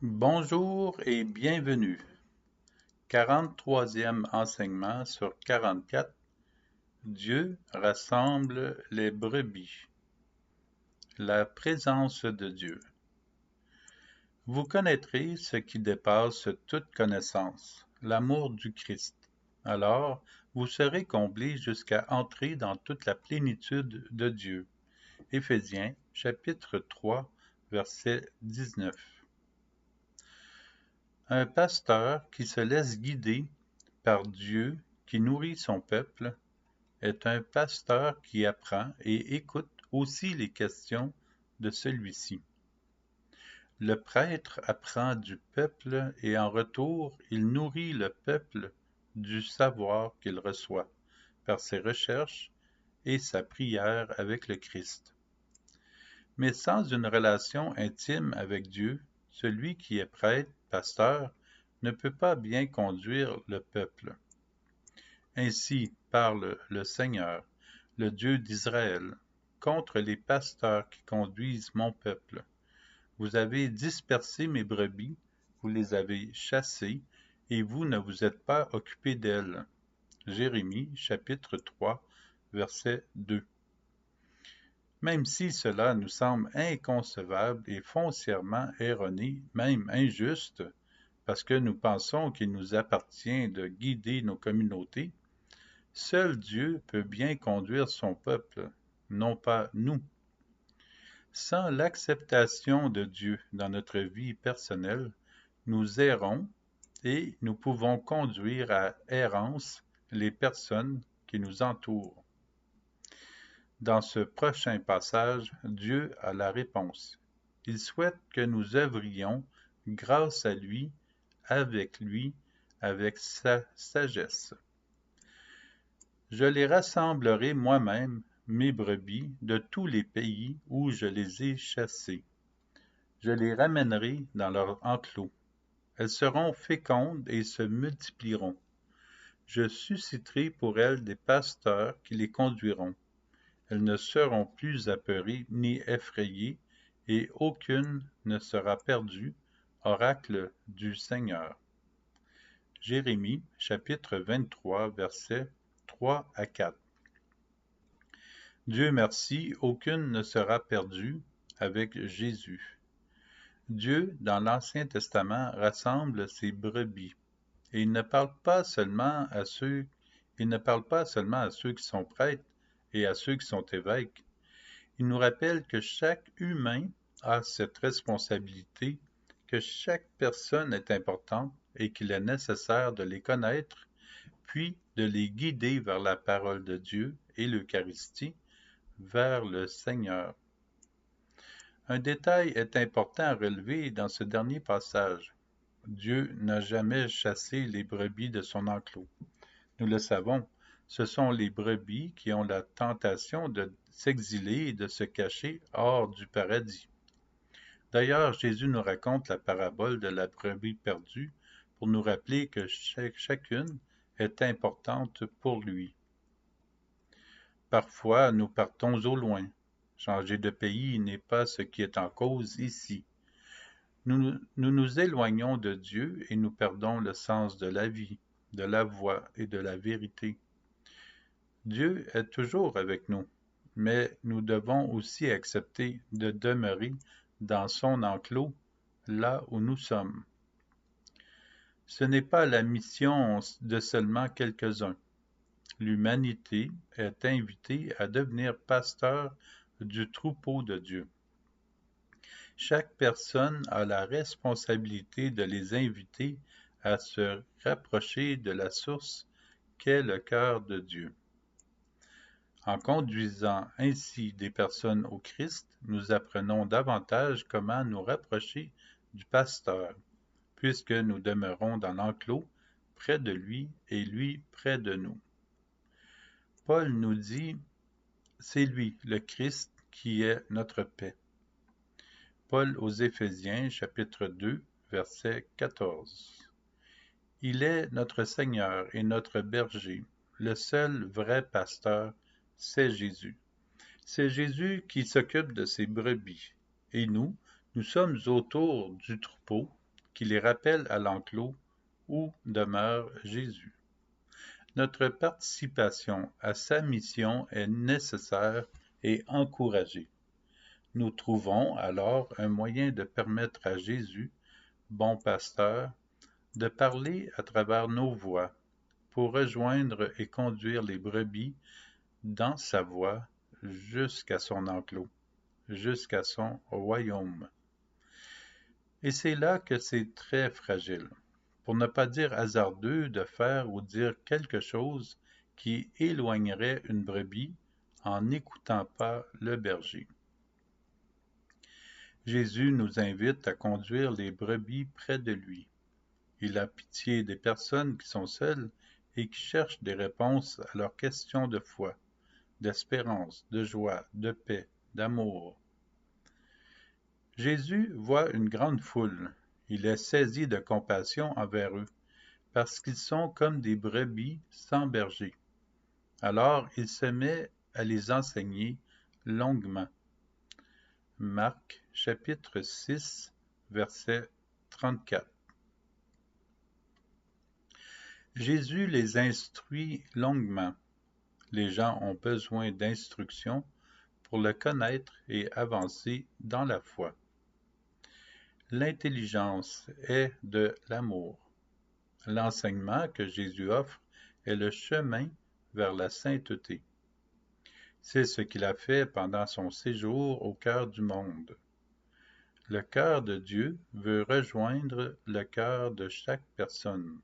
Bonjour et bienvenue. 43e enseignement sur 44. Dieu rassemble les brebis. La présence de Dieu. Vous connaîtrez ce qui dépasse toute connaissance, l'amour du Christ. Alors, vous serez comblés jusqu'à entrer dans toute la plénitude de Dieu. Éphésiens, chapitre 3, verset 19. Un pasteur qui se laisse guider par Dieu qui nourrit son peuple est un pasteur qui apprend et écoute aussi les questions de celui-ci. Le prêtre apprend du peuple et en retour, il nourrit le peuple du savoir qu'il reçoit par ses recherches et sa prière avec le Christ. Mais sans une relation intime avec Dieu, celui qui est prêtre, pasteur, ne peut pas bien conduire le peuple. Ainsi parle le Seigneur, le Dieu d'Israël, contre les pasteurs qui conduisent mon peuple. Vous avez dispersé mes brebis, vous les avez chassées, et vous ne vous êtes pas occupés d'elles. Jérémie, chapitre 3, verset 2. Même si cela nous semble inconcevable et foncièrement erroné, même injuste, parce que nous pensons qu'il nous appartient de guider nos communautés, seul Dieu peut bien conduire son peuple, non pas nous. Sans l'acceptation de Dieu dans notre vie personnelle, nous errons et nous pouvons conduire à errance les personnes qui nous entourent. Dans ce prochain passage, Dieu a la réponse. Il souhaite que nous œuvrions grâce à lui, avec sa sagesse. Je les rassemblerai moi-même, mes brebis, de tous les pays où je les ai chassées. Je les ramènerai dans leur enclos. Elles seront fécondes et se multiplieront. Je susciterai pour elles des pasteurs qui les conduiront. Elles ne seront plus apeurées ni effrayées, et aucune ne sera perdue. Oracle du Seigneur. Jérémie, chapitre 23, versets 3 à 4. Dieu merci, aucune ne sera perdue avec Jésus. Dieu, dans l'Ancien Testament, rassemble ses brebis. Et il ne parle pas seulement à ceux qui sont prêtres et à ceux qui sont évêques. Il nous rappelle que chaque humain a cette responsabilité, que chaque personne est importante et qu'il est nécessaire de les connaître, puis de les guider vers la parole de Dieu et l'Eucharistie, vers le Seigneur. Un détail est important à relever dans ce dernier passage. Dieu n'a jamais chassé les brebis de son enclos. Nous le savons, ce sont les brebis qui ont la tentation de s'exiler et de se cacher hors du paradis. D'ailleurs, Jésus nous raconte la parabole de la brebis perdue pour nous rappeler que chacune est importante pour lui. Parfois, nous partons au loin. Changer de pays n'est pas ce qui est en cause ici. Nous nous éloignons de Dieu et nous perdons le sens de la vie, de la voie et de la vérité. Dieu est toujours avec nous, mais nous devons aussi accepter de demeurer dans son enclos, là où nous sommes. Ce n'est pas la mission de seulement quelques-uns. L'humanité est invitée à devenir pasteur du troupeau de Dieu. Chaque personne a la responsabilité de les inviter à se rapprocher de la source qu'est le cœur de Dieu. En conduisant ainsi des personnes au Christ, nous apprenons davantage comment nous rapprocher du pasteur, puisque nous demeurons dans l'enclos, près de lui et lui près de nous. Paul nous dit, c'est lui, le Christ, qui est notre paix. Paul aux Éphésiens, chapitre 2, verset 14. Il est notre Seigneur et notre berger, le seul vrai pasteur, c'est Jésus. C'est Jésus qui s'occupe de ses brebis. Et nous sommes autour du troupeau qui les rappelle à l'enclos où demeure Jésus. Notre participation à sa mission est nécessaire et encouragée. Nous trouvons alors un moyen de permettre à Jésus, bon pasteur, de parler à travers nos voix pour rejoindre et conduire les brebis dans sa voie jusqu'à son enclos, jusqu'à son royaume. Et c'est là que c'est très fragile, pour ne pas dire hasardeux, de faire ou dire quelque chose qui éloignerait une brebis en n'écoutant pas le berger. Jésus nous invite à conduire les brebis près de lui. Il a pitié des personnes qui sont seules et qui cherchent des réponses à leurs questions de foi, d'espérance, de joie, de paix, d'amour. Jésus voit une grande foule. Il est saisi de compassion envers eux, parce qu'ils sont comme des brebis sans berger. Alors il se met à les enseigner longuement. Marc, chapitre 6, verset 34. Jésus les instruit longuement. Les gens ont besoin d'instruction pour le connaître et avancer dans la foi. L'intelligence est de l'amour. L'enseignement que Jésus offre est le chemin vers la sainteté. C'est ce qu'il a fait pendant son séjour au cœur du monde. Le cœur de Dieu veut rejoindre le cœur de chaque personne.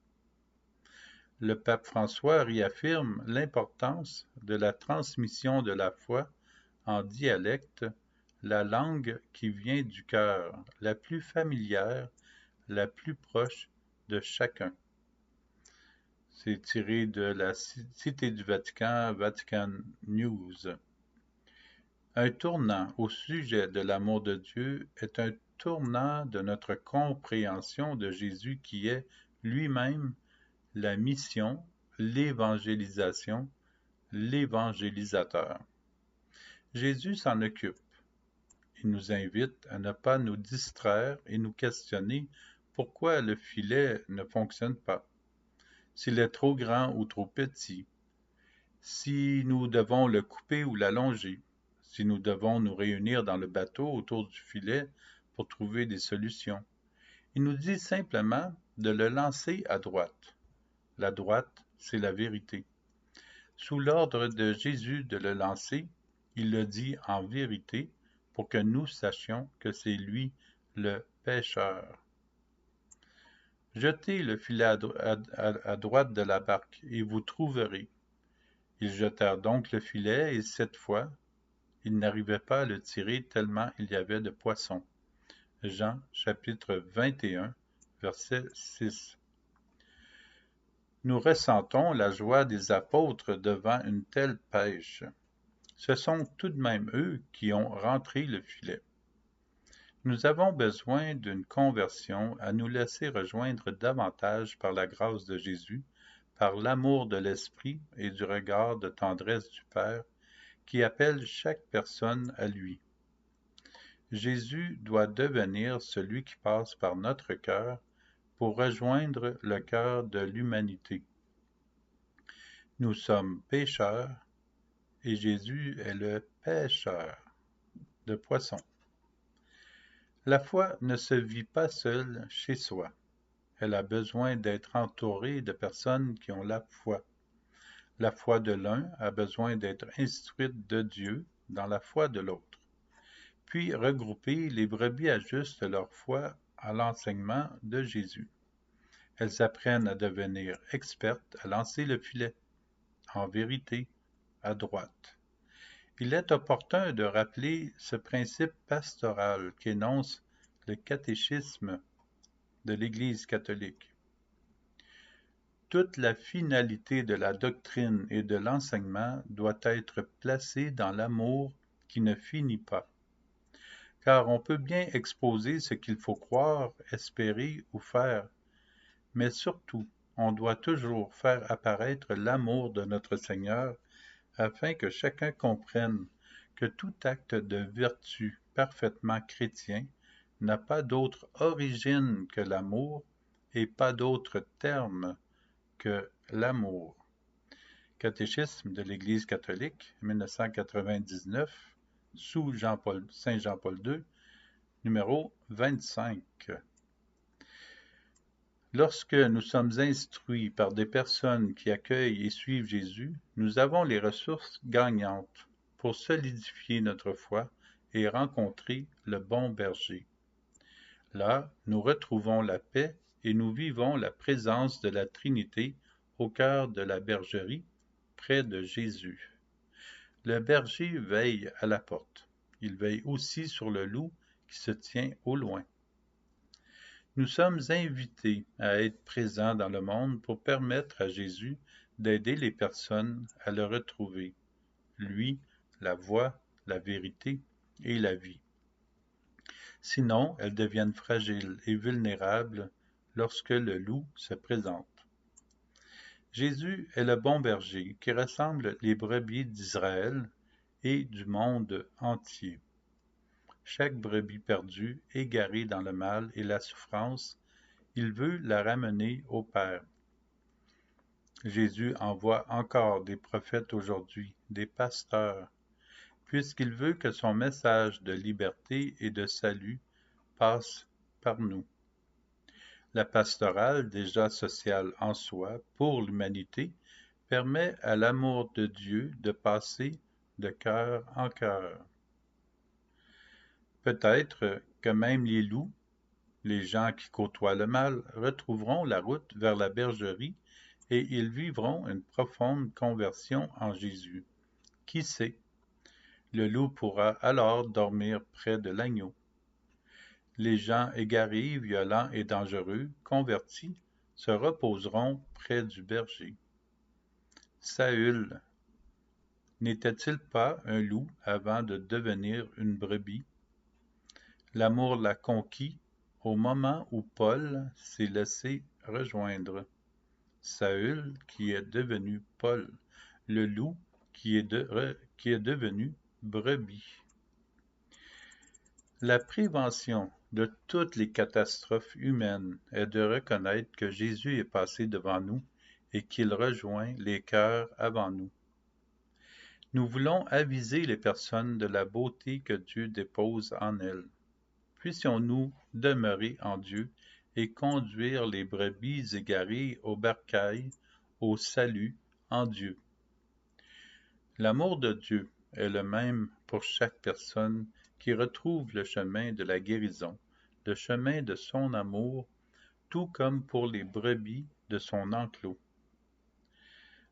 Le pape François réaffirme l'importance de la transmission de la foi en dialecte, la langue qui vient du cœur, la plus familière, la plus proche de chacun. C'est tiré de la Cité du Vatican, Vatican News. Un tournant au sujet de l'amour de Dieu est un tournant de notre compréhension de Jésus qui est lui-même la mission, l'évangélisation, l'évangélisateur. Jésus s'en occupe. Il nous invite à ne pas nous distraire et nous questionner pourquoi le filet ne fonctionne pas, s'il est trop grand ou trop petit, si nous devons le couper ou l'allonger, si nous devons nous réunir dans le bateau autour du filet pour trouver des solutions. Il nous dit simplement de le lancer à droite. La droite, c'est la vérité. Sous l'ordre de Jésus de le lancer, il le dit en vérité pour que nous sachions que c'est lui le pêcheur. Jetez le filet à droite de la barque et vous trouverez. Ils jetèrent donc le filet et cette fois, ils n'arrivaient pas à le tirer tellement il y avait de poissons. Jean chapitre 21, verset 6. Nous ressentons la joie des apôtres devant une telle pêche. Ce sont tout de même eux qui ont rentré le filet. Nous avons besoin d'une conversion à nous laisser rejoindre davantage par la grâce de Jésus, par l'amour de l'Esprit et du regard de tendresse du Père qui appelle chaque personne à lui. Jésus doit devenir celui qui passe par notre cœur pour rejoindre le cœur de l'humanité. Nous sommes pécheurs et Jésus est le pêcheur de poissons. La foi ne se vit pas seule chez soi. Elle a besoin d'être entourée de personnes qui ont la foi. La foi de l'un a besoin d'être instruite de Dieu dans la foi de l'autre. Puis regroupées, les brebis ajustent leur foi à l'enseignement de Jésus. Elles apprennent à devenir expertes à lancer le filet, en vérité, à droite. Il est opportun de rappeler ce principe pastoral qu'énonce le catéchisme de l'Église catholique. Toute la finalité de la doctrine et de l'enseignement doit être placée dans l'amour qui ne finit pas. Car on peut bien exposer ce qu'il faut croire, espérer ou faire, mais surtout, on doit toujours faire apparaître l'amour de notre Seigneur afin que chacun comprenne que tout acte de vertu parfaitement chrétien n'a pas d'autre origine que l'amour et pas d'autre terme que l'amour. Catéchisme de l'Église catholique, 1999, sous Saint Jean-Paul II, numéro 25. Lorsque nous sommes instruits par des personnes qui accueillent et suivent Jésus, nous avons les ressources gagnantes pour solidifier notre foi et rencontrer le bon berger. Là, nous retrouvons la paix et nous vivons la présence de la Trinité au cœur de la bergerie, près de Jésus. Le berger veille à la porte. Il veille aussi sur le loup qui se tient au loin. Nous sommes invités à être présents dans le monde pour permettre à Jésus d'aider les personnes à le retrouver, lui, la voie, la vérité et la vie. Sinon, elles deviennent fragiles et vulnérables lorsque le loup se présente. Jésus est le bon berger qui rassemble les brebis d'Israël et du monde entier. Chaque brebis perdue, égarée dans le mal et la souffrance, il veut la ramener au Père. Jésus envoie encore des prophètes aujourd'hui, des pasteurs, puisqu'il veut que son message de liberté et de salut passe par nous. La pastorale, déjà sociale en soi, pour l'humanité, permet à l'amour de Dieu de passer de cœur en cœur. Peut-être que même les loups, les gens qui côtoient le mal, retrouveront la route vers la bergerie et ils vivront une profonde conversion en Jésus. Qui sait? Le loup pourra alors dormir près de l'agneau. Les gens égarés, violents et dangereux, convertis, se reposeront près du berger. Saül n'était-il pas un loup avant de devenir une brebis? L'amour l'a conquis au moment où Paul s'est laissé rejoindre. Saül qui est devenu Paul, le loup qui est devenu brebis. La prévention de toutes les catastrophes humaines est de reconnaître que Jésus est passé devant nous et qu'il rejoint les cœurs avant nous. Nous voulons aviser les personnes de la beauté que Dieu dépose en elles. Puissions-nous demeurer en Dieu et conduire les brebis égarées au bercail, au salut en Dieu. L'amour de Dieu est le même pour chaque personne qui retrouve le chemin de la guérison, le chemin de son amour, tout comme pour les brebis de son enclos.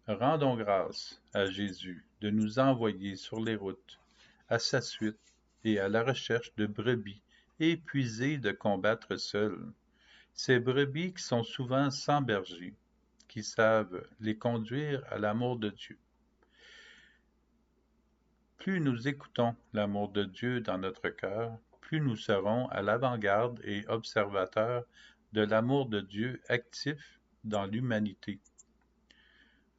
Rendons grâce à Jésus de nous envoyer sur les routes, à sa suite et à la recherche de brebis épuisées de combattre seules. Ces brebis qui sont souvent sans berger, qui savent les conduire à l'amour de Dieu. Plus nous écoutons l'amour de Dieu dans notre cœur, plus nous serons à l'avant-garde et observateurs de l'amour de Dieu actif dans l'humanité.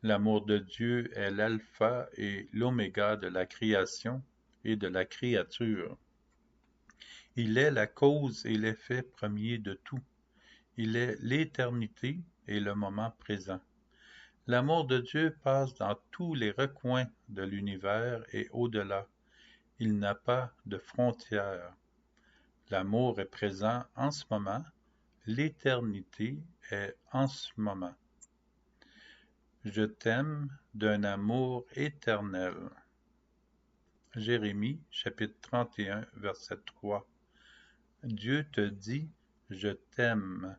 L'amour de Dieu est l'alpha et l'oméga de la création et de la créature. Il est la cause et l'effet premier de tout. Il est l'éternité et le moment présent. L'amour de Dieu passe dans tous les recoins de l'univers et au-delà. Il n'a pas de frontières. L'amour est présent en ce moment. L'éternité est en ce moment. Je t'aime d'un amour éternel. Jérémie, chapitre 31, verset 3. Dieu te dit, je t'aime.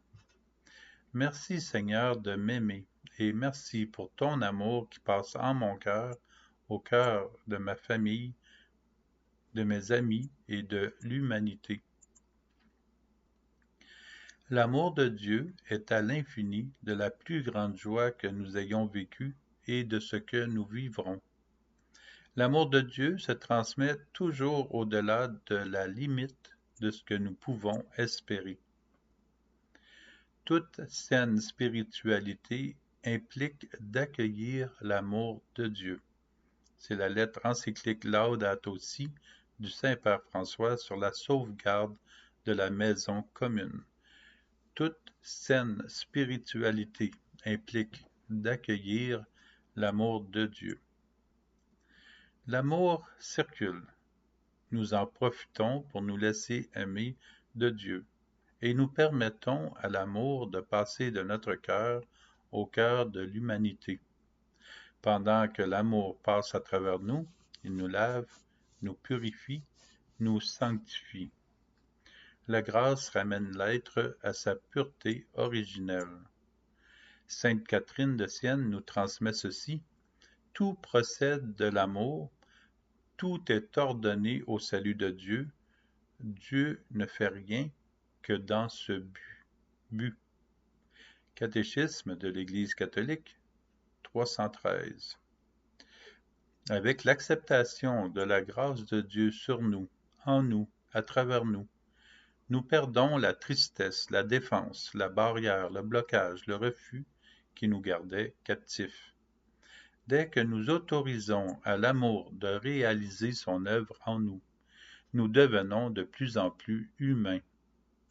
Merci Seigneur de m'aimer et merci pour ton amour qui passe en mon cœur, au cœur de ma famille, de mes amis et de l'humanité. L'amour de Dieu est à l'infini de la plus grande joie que nous ayons vécue et de ce que nous vivrons. L'amour de Dieu se transmet toujours au-delà de la limite de ce que nous pouvons espérer. Toute saine spiritualité implique d'accueillir l'amour de Dieu. C'est la lettre encyclique Laudato Si du Saint-Père François sur la sauvegarde de la maison commune. Toute saine spiritualité implique d'accueillir l'amour de Dieu. L'amour circule. Nous en profitons pour nous laisser aimer de Dieu et nous permettons à l'amour de passer de notre cœur au cœur de l'humanité. Pendant que l'amour passe à travers nous, il nous lave, nous purifie, nous sanctifie. La grâce ramène l'être à sa pureté originelle. Sainte Catherine de Sienne nous transmet ceci: « Tout procède de l'amour, tout est ordonné au salut de Dieu. Dieu ne fait rien que dans ce but. » Catéchisme de l'Église catholique 313. Avec l'acceptation de la grâce de Dieu sur nous, en nous, à travers nous, nous perdons la tristesse, la défense, la barrière, le blocage, le refus qui nous gardait captifs. Dès que nous autorisons à l'amour de réaliser son œuvre en nous, nous devenons de plus en plus humains.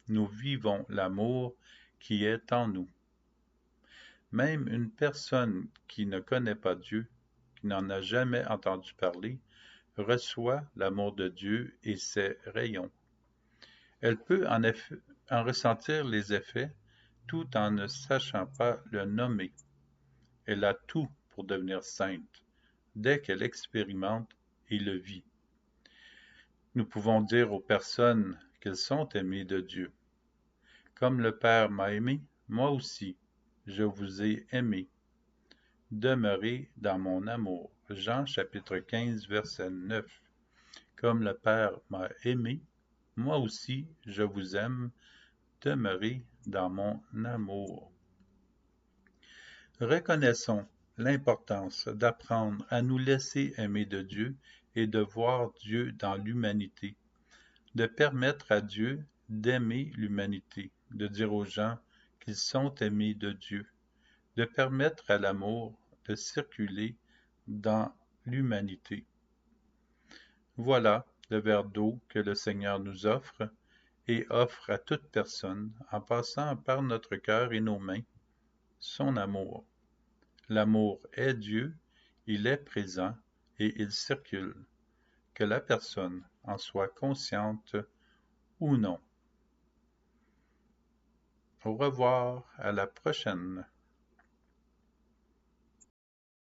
Nous vivons l'amour qui est en nous. Même une personne qui ne connaît pas Dieu, qui n'en a jamais entendu parler, reçoit l'amour de Dieu et ses rayons. Elle peut en ressentir les effets tout en ne sachant pas le nommer. Elle a tout pour devenir sainte, dès qu'elle expérimente et le vit. Nous pouvons dire aux personnes qu'elles sont aimées de Dieu. Comme le Père m'a aimé, moi aussi, je vous ai aimé. Demeurez dans mon amour. Jean chapitre 15, verset 9. Comme le Père m'a aimé, moi aussi, je vous aime. Demeurez dans mon amour. Reconnaissons l'importance d'apprendre à nous laisser aimer de Dieu et de voir Dieu dans l'humanité, de permettre à Dieu d'aimer l'humanité, de dire aux gens qu'ils sont aimés de Dieu, de permettre à l'amour de circuler dans l'humanité. Voilà le verre d'eau que le Seigneur nous offre et offre à toute personne en passant par notre cœur et nos mains, son amour. L'amour est Dieu, il est présent et il circule, que la personne en soit consciente ou non. Au revoir, à la prochaine.